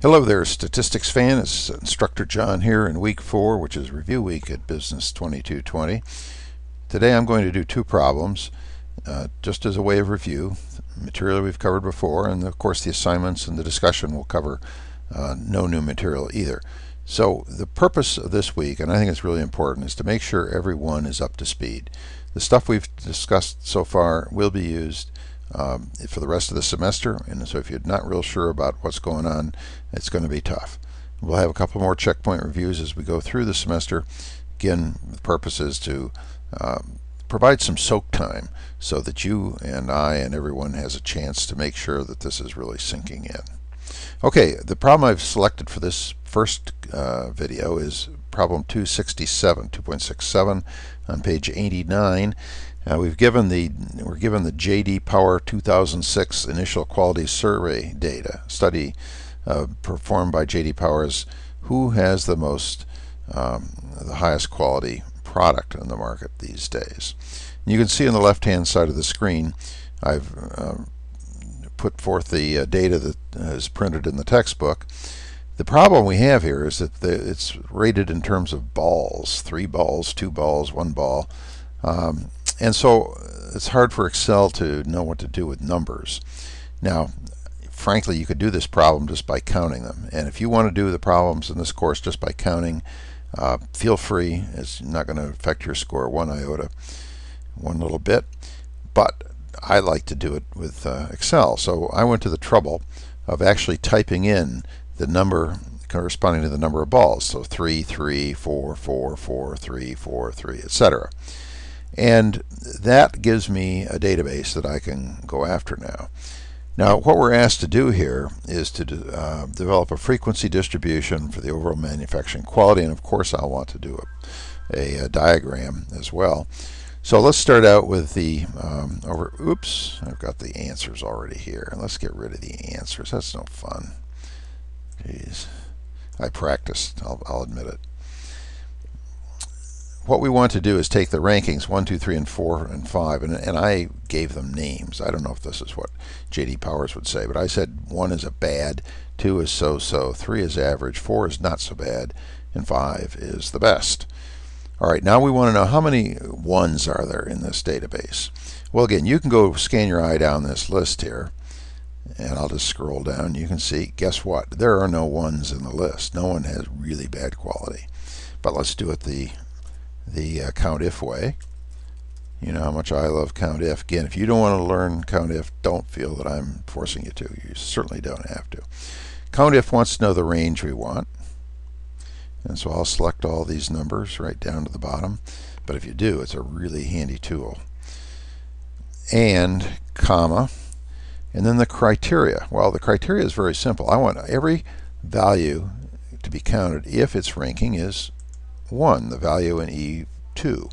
Hello there, statistics fan. It's Instructor John here in week 4, which is review week at Business 2220. Today I'm going to do two problems just as a way of review. Material we've covered before, and of course the assignments and the discussion will cover no new material either. So the purpose of this week, and I think it's really important, is to make sure everyone is up to speed. The stuff we've discussed so far will be used for the rest of the semester, and so if you're not real sure about what's going on, it's going to be tough. We'll have a couple more checkpoint reviews as we go through the semester. Again, the purpose is to provide some soak time so that you and I and everyone has a chance to make sure that this is really sinking in. Okay, the problem I've selected for this first video is problem 267 on page 89. We're given the J.D. Power 2006 initial quality survey data study performed by J.D. Power is who has the highest quality product in the market these days. And you can see on the left-hand side of the screen, I've put forth the data that is printed in the textbook. The problem we have here is that it's rated in terms of balls: 3 balls, 2 balls, 1 ball. And so it's hard for Excel to know what to do with numbers. Now, frankly, you could do this problem just by counting them. And if you want to do the problems in this course just by counting, feel free. It's not going to affect your score one iota, one little bit. But I like to do it with Excel. So I went to the trouble of actually typing in the number corresponding to the number of balls. So 3, 3, 4, 4, 4, 3, 4, 3, etc. And that gives me a database that I can go after now. Now, what we're asked to do here is to develop a frequency distribution for the overall manufacturing quality, and of course I'll want to do a diagram as well. So let's start out with the oops, I've got the answers already here. Let's get rid of the answers. That's no fun. Jeez, I practiced, I'll admit it. What we want to do is take the rankings 1, 2, 3, and 4, and 5, and I gave them names. I don't know if this is what J.D. Powers would say, but I said 1 is a bad, 2 is so-so, 3 is average, 4 is not so bad, and 5 is the best. All right, now we want to know how many 1s are there in this database. Well, again, you can go scan your eye down this list here, and I'll just scroll down. You can see, guess what? There are no 1s in the list. No one has really bad quality. But let's do it the COUNTIF way. You know how much I love COUNTIF. Again, if you don't want to learn COUNTIF, don't feel that I'm forcing you to. You certainly don't have to. COUNTIF wants to know the range we want. And so I'll select all these numbers right down to the bottom. But if you do, it's a really handy tool. And comma. And then the criteria. Well, the criteria is very simple. I want every value to be counted if its ranking is 1, the value in E2.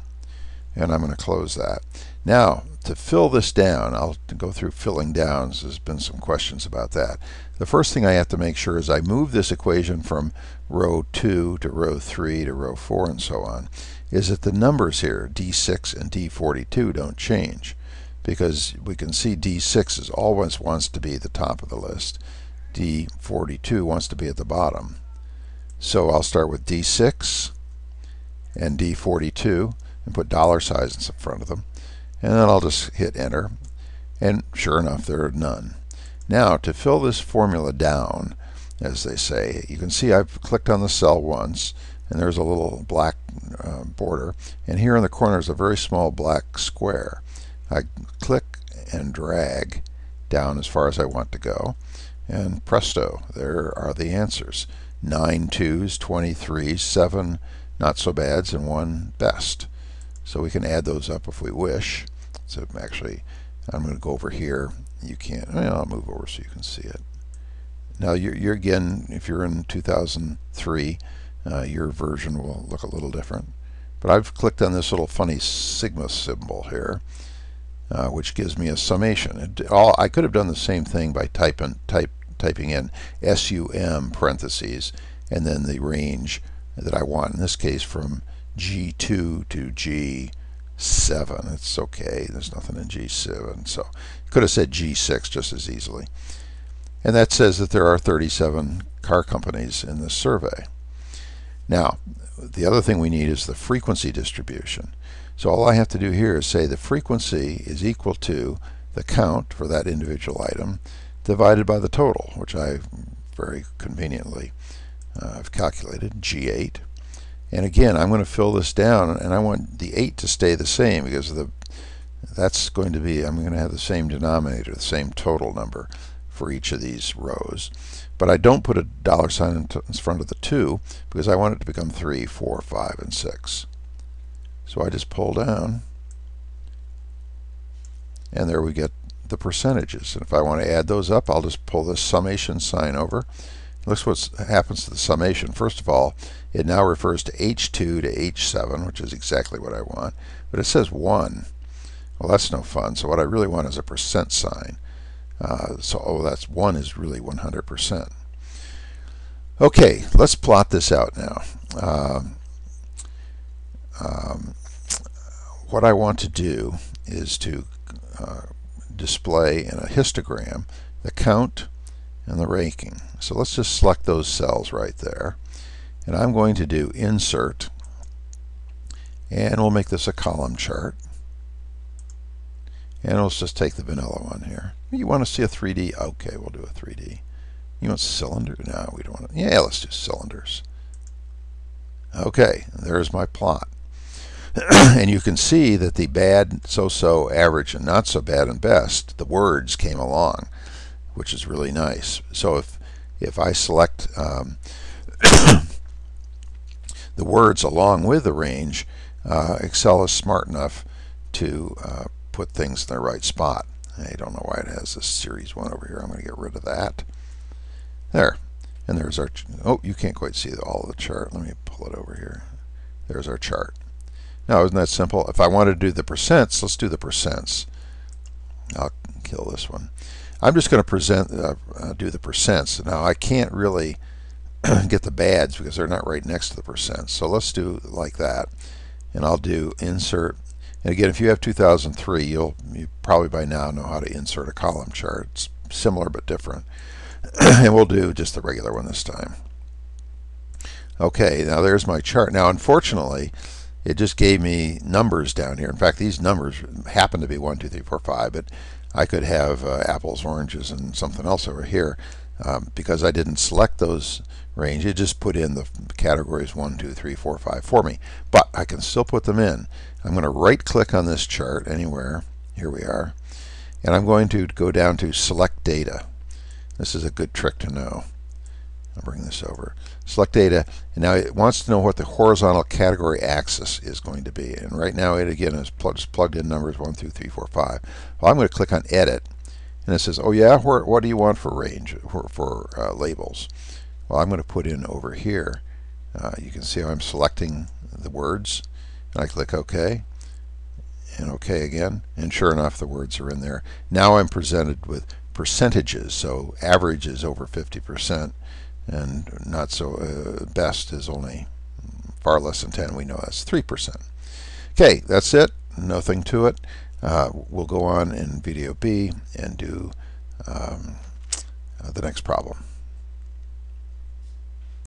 And I'm going to close that. Now, to fill this down, I'll go through filling down. There's been some questions about that. The first thing I have to make sure is I move this equation from row 2 to row 3 to row 4 and so on, is that the numbers here, D6 and D42, don't change. Because we can see D6 is always wants to be the top of the list. D42 wants to be at the bottom. So I'll start with D6 and D42 and put dollar signs in front of them, and then I'll just hit enter, and sure enough there are none. Now to fill this formula down, as they say, you can see I've clicked on the cell once and there's a little black border, and here in the corner is a very small black square. I click and drag down as far as I want to go, and presto, there are the answers. 9 2s, 23, 7 not so bads, and 1 best. So we can add those up if we wish. So actually, I'm going to go over here. You can't. Well, I'll move over so you can see it. Now, you're again, if you're in 2003, your version will look a little different. But I've clicked on this little funny sigma symbol here, which gives me a summation. I could have done the same thing by typing in SUM parentheses and then the range that I want, in this case from G2 to G7. It's okay, there's nothing in G7, so could have said G6 just as easily. And that says that there are 37 car companies in this survey. Now, the other thing we need is the frequency distribution. So all I have to do here is say the frequency is equal to the count for that individual item divided by the total, which I very conveniently have calculated, G8. And again, I'm going to fill this down, and I want the 8 to stay the same because that's going to be, I'm going to have the same denominator, the same total number for each of these rows. But I don't put a dollar sign in front of the 2 because I want it to become 3, 4, 5, and 6. So I just pull down, and there we get the percentages. And if I want to add those up, I'll just pull this summation sign over. Look what happens to the summation. First of all, it now refers to H2 to H7, which is exactly what I want. But it says 1. Well, that's no fun. So what I really want is a percent sign. That's 1 is really 100%. Okay, let's plot this out now. What I want to do is to display in a histogram the count and the ranking. So let's just select those cells right there. And I'm going to do insert, and we'll make this a column chart. And let's just take the vanilla one here. You want to see a 3D? Okay, we'll do a 3D. You want cylinder? No, we don't want to. Yeah, let's do cylinders. Okay, there's my plot. And you can see that the bad, so-so, average, and not so bad and best, the words came along, which is really nice. So if I select the words along with the range, Excel is smart enough to put things in the right spot. I don't know why it has this series 1 over here. I'm going to get rid of that. There. And there's our, oh, you can't quite see all of the chart. Let me pull it over here. There's our chart. Now, isn't that simple? If I want to do the percents, let's do the percents. I'll kill this one. I'm just going to do the percents. Now, I can't really get the bads because they're not right next to the percents. So let's do like that. And I'll do insert. And again, if you have 2003, you probably by now know how to insert a column chart. It's similar but different. And we'll do just the regular one this time. Okay, now there's my chart. Now, unfortunately, it just gave me numbers down here. In fact, these numbers happen to be 1, 2, 3, 4, 5, but I could have apples, oranges, and something else over here because I didn't select those range. It just put in the categories 1, 2, 3, 4, 5 for me. But I can still put them in. I'm going to right-click on this chart anywhere. Here we are. And I'm going to go down to Select Data. This is a good trick to know. I'll bring this over. Select data, and now it wants to know what the horizontal category axis is going to be. And right now it again is just plugged in numbers 1, 2, 3, 4, 5. Well, I'm going to click on Edit, and it says, oh yeah, what do you want for range, for labels? Well, I'm going to put in over here. You can see how I'm selecting the words, and I click OK, and OK again, and sure enough the words are in there. Now I'm presented with percentages, so average is over 50%. And not so best is only far less than 10. We know that's 3%. Okay, that's it. Nothing to it. We'll go on in video B and do the next problem.